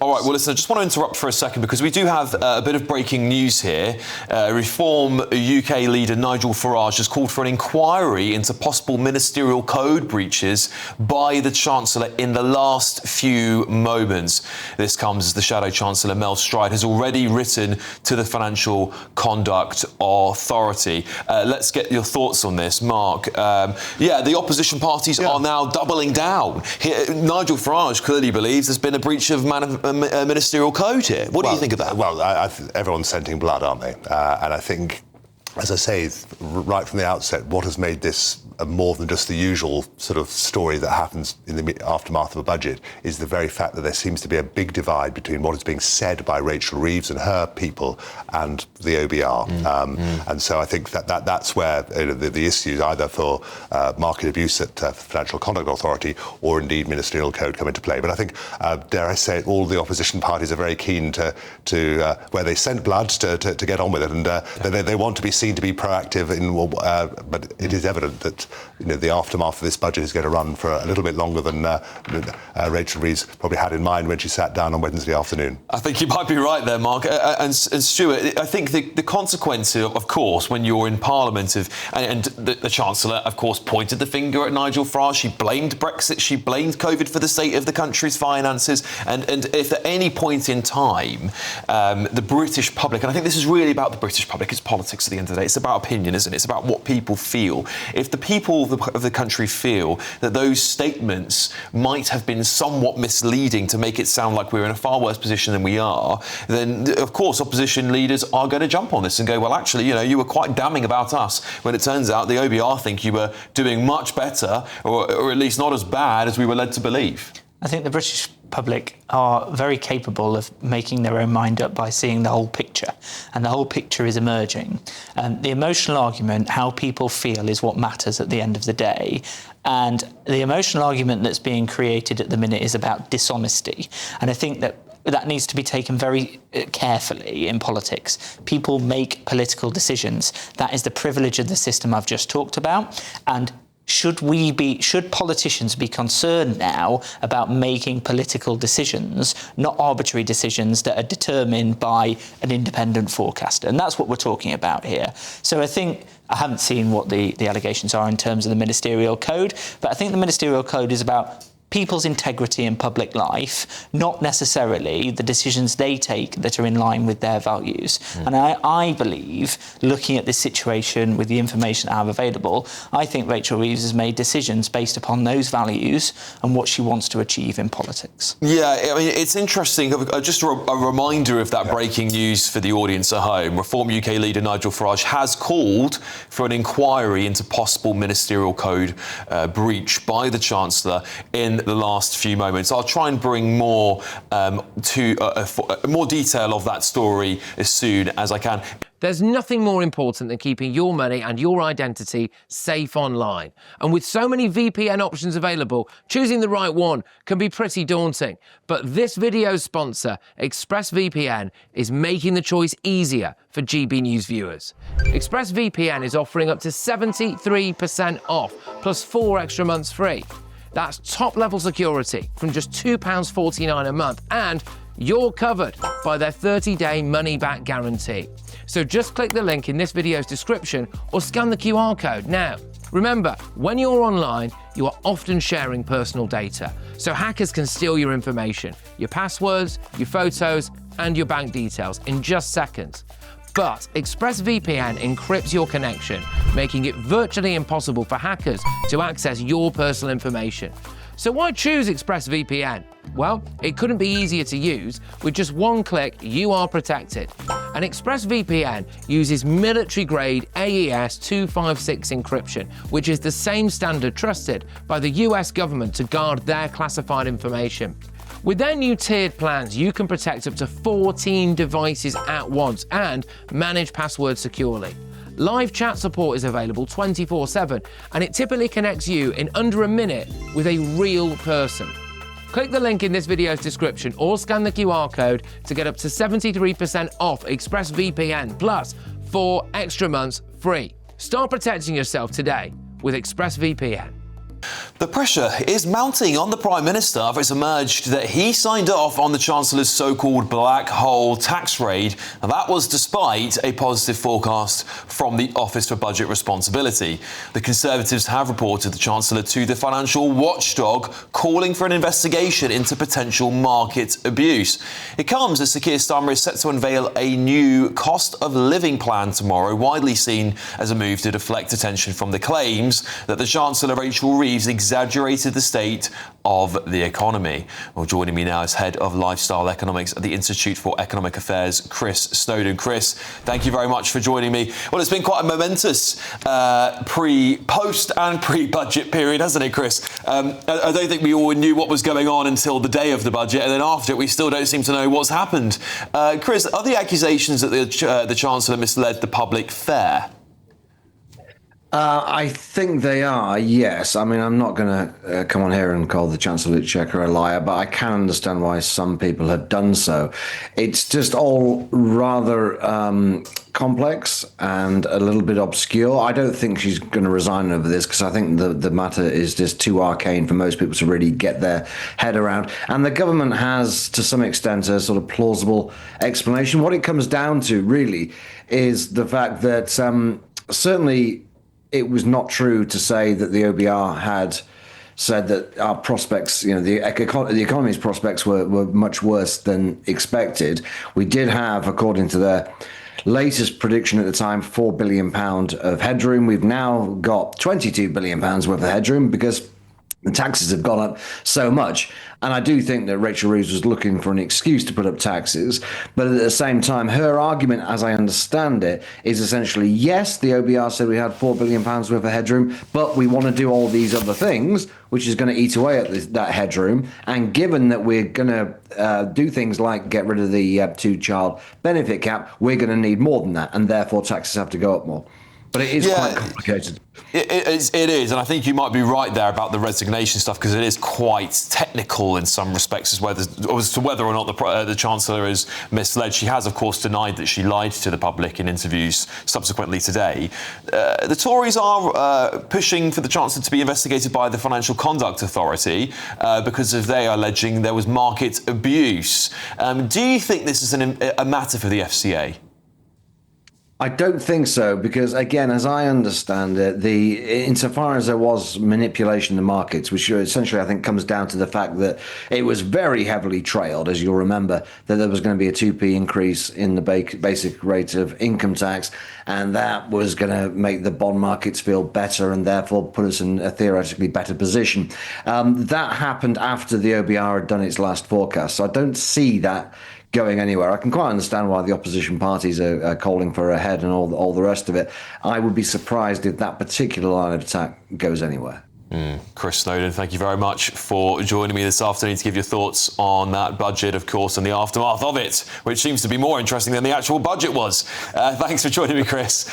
All right, well, listen, I just want to interrupt for a second because we do have a bit of breaking news here. Reform UK leader Nigel Farage has called for an inquiry into possible Ministerial Code breaches by the Chancellor in the last few moments. This comes as the Shadow Chancellor Mel Stride has already written to the Financial Conduct Authority. Let's get your thoughts on this, Mark. The opposition parties are now doubling down. Nigel Farage clearly believes there's been a breach of Ministerial Code here. What do you think of that? Well, everyone's scenting blood, aren't they? And I think, as I say, right from the outset, what has made this more than just the usual sort of story that happens in the aftermath of a budget is the very fact that there seems to be a big divide between what is being said by Rachel Reeves and her people and the OBR. And so I think that's where the issues, either for market abuse at Financial Conduct Authority or indeed Ministerial Code, come into play. But I think, dare I say it, all the opposition parties are very keen to where they scent blood, to get on with it. And they want to be seen to be proactive but it is evident that the aftermath of this budget is going to run for a little bit longer than Rachel Reeves probably had in mind when she sat down on Wednesday afternoon. I think you might be right there, Mark. And Stuart, I think the consequence, of course, when you're in Parliament, and the Chancellor, of course, pointed the finger at Nigel Farage. She blamed Brexit. She blamed COVID for the state of the country's finances. And if at any point in time, the British public, and I think this is really about the British public, it's politics at the end of the day. It's about opinion, isn't it? It's about what people feel. If the people of the country feel that those statements might have been somewhat misleading to make it sound like we're in a far worse position than we are, then, of course, opposition leaders are going to jump on this and go, well, actually, you were quite damning about us, when it turns out the OBR think you were doing much better, or at least not as bad as we were led to believe. I think the British public are very capable of making their own mind up by seeing the whole picture, and the whole picture is emerging. The emotional argument, how people feel, is what matters at the end of the day. And the emotional argument that's being created at the minute is about dishonesty. And I think that needs to be taken very carefully in politics. People make political decisions. That is the privilege of the system I've just talked about. And should politicians be concerned now about making political decisions, not arbitrary decisions that are determined by an independent forecaster? And that's what we're talking about here. So I think, I haven't seen what the allegations are in terms of the Ministerial Code, but I think the Ministerial Code is about people's integrity in public life, not necessarily the decisions they take that are in line with their values. And I believe, looking at this situation with the information I have available, I think Rachel Reeves has made decisions based upon those values and what she wants to achieve in politics. Yeah, I mean, it's interesting. Just a reminder of that breaking news for the audience at home. Reform UK leader Nigel Farage has called for an inquiry into possible Ministerial Code breach by the Chancellor in the last few moments. I'll try and bring more more detail of that story as soon as I can. There's nothing more important than keeping your money and your identity safe online. And with so many VPN options available, choosing the right one can be pretty daunting. But this video's sponsor, ExpressVPN, is making the choice easier for GB News viewers. ExpressVPN is offering up to 73% off, plus 4 extra months free. That's top-level security from just £2.49 a month, and you're covered by their 30-day money-back guarantee. So just click the link in this video's description or scan the QR code now. Remember, when you're online, you are often sharing personal data, so hackers can steal your information, your passwords, your photos, and your bank details in just seconds. But ExpressVPN encrypts your connection, making it virtually impossible for hackers to access your personal information. So why choose ExpressVPN? Well, it couldn't be easier to use. With just one click, you are protected. And ExpressVPN uses military-grade AES 256 encryption, which is the same standard trusted by the US government to guard their classified information. With their new tiered plans, you can protect up to 14 devices at once and manage passwords securely. Live chat support is available 24/7, and it typically connects you in under a minute with a real person. Click the link in this video's description or scan the QR code to get up to 73% off ExpressVPN plus 4 extra months free. Start protecting yourself today with ExpressVPN. The pressure is mounting on the Prime Minister after it's emerged that he signed off on the Chancellor's so-called black hole tax raid, and that was despite a positive forecast from the Office for Budget Responsibility. The Conservatives have reported the Chancellor to the financial watchdog, calling for an investigation into potential market abuse. It comes as Sir Keir Starmer is set to unveil a new cost of living plan tomorrow, widely seen as a move to deflect attention from the claims that the Chancellor, Rachel Reeves, exaggerated the state of the economy. Well, joining me now is Head of Lifestyle Economics at the Institute for Economic Affairs, Chris Snowdon. Chris, thank you very much for joining me. Well, it's been quite a momentous post and pre-budget period, hasn't it, Chris? I don't think we all knew what was going on until the day of the budget, and then after it, we still don't seem to know what's happened. Chris, are the accusations that the Chancellor misled the public fair? I think they are, yes. I mean, I'm not going to come on here and call the Chancellor of the Exchequer a liar, but I can understand why some people have done so. It's just all rather complex and a little bit obscure. I don't think she's going to resign over this because I think the matter is just too arcane for most people to really get their head around. And the government has, to some extent, a sort of plausible explanation. What it comes down to, really, is the fact that certainly it was not true to say that the OBR had said that our prospects, the economy's prospects were much worse than expected. We did have, according to their latest prediction at the time, £4 billion of headroom. We've now got £22 billion worth of headroom because the taxes have gone up so much. And I do think that Rachel Reeves was looking for an excuse to put up taxes. But at the same time, her argument, as I understand it, is essentially, yes, the OBR said we had £4 billion worth of headroom, but we want to do all these other things, which is going to eat away at that headroom. And given that we're going to do things like get rid of the two-child benefit cap, we're going to need more than that. And therefore, taxes have to go up more. But it is quite complicated. It is, and I think you might be right there about the resignation stuff because it is quite technical in some respects as to whether or not the Chancellor is misled. She has, of course, denied that she lied to the public in interviews subsequently today. The Tories are pushing for the Chancellor to be investigated by the Financial Conduct Authority because they are alleging there was market abuse. Do you think this is a matter for the FCA? I don't think so, because again, as I understand it, insofar as there was manipulation in the markets, which essentially I think comes down to the fact that it was very heavily trailed, as you'll remember, that there was going to be a 2p increase in the basic rate of income tax, and that was going to make the bond markets feel better and therefore put us in a theoretically better position. That happened after the OBR had done its last forecast, so I don't see that going anywhere. I can quite understand why the opposition parties are calling for a head and all the rest of it. I would be surprised if that particular line of attack goes anywhere. Chris Snowdon, thank you very much for joining me this afternoon to give your thoughts on that budget, of course, and the aftermath of it, which seems to be more interesting than the actual budget was. Thanks for joining me, Chris.